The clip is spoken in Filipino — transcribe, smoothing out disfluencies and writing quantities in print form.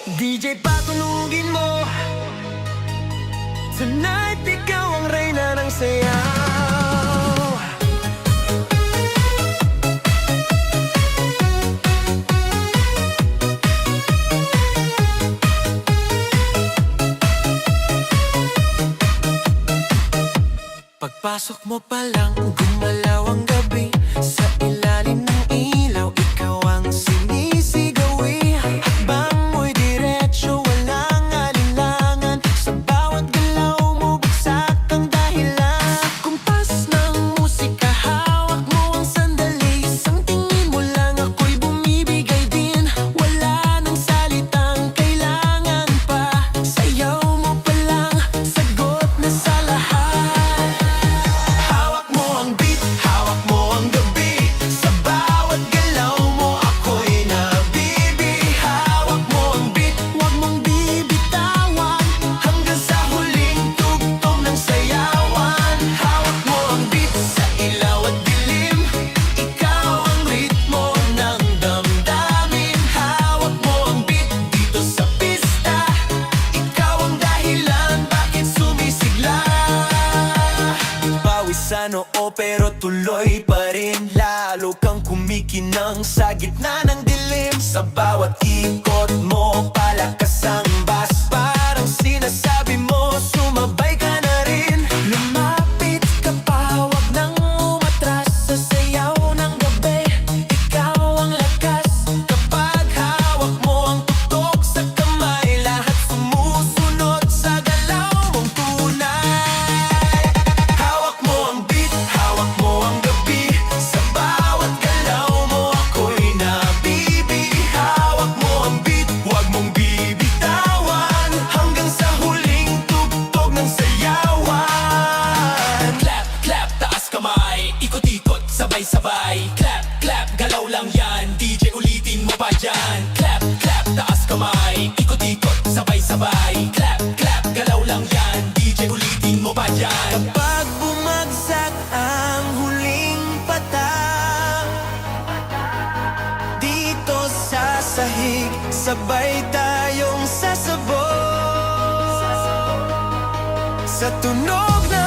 DJ patunugin mo. Tonight ikaw ang reyna ng sayaw. Pagpasok mo pa lang, gumalaw ang gabi. Sa ilalim ng ilaw, ikaw ang sinisigawi. Hakbang mo'y diretso, walang alinlangan. Sa bawat galaw mo, bagsak ang dahilan. Sa kumpas ng musika, hawak mo ang sandali. Isang tingin mo lang, ako'y bumibigay din. Wala nang salitang kailangan pa. Sayaw mo pa lang, sagot na sa lahat. Sa noo pero tuloy pa rin. Lalo kang kumikinang sa gitna ng dilim. Sa bawat ikot mo, palakas ang bass. Parang sinasabi mo, sumabay ka na rin. Lumapit ka pa, wag nang umatras. Sa sayaw ng gabi, ikaw ang lakas. Kapag hawak mo ang tuktok sa kamay, lahat sumusunod sa galaw mong tunay. Sabay, clap, clap, galaw lang yan. DJ ulitin mo pa dyan. Clap, clap, taas kamay. Ikot-ikot, sabay-sabay. Clap, clap, galaw lang yan. DJ ulitin mo pa dyan. Kapag bumagsak ang huling patak, dito sa sahig, sabay tayong sasabog. Sa tunog na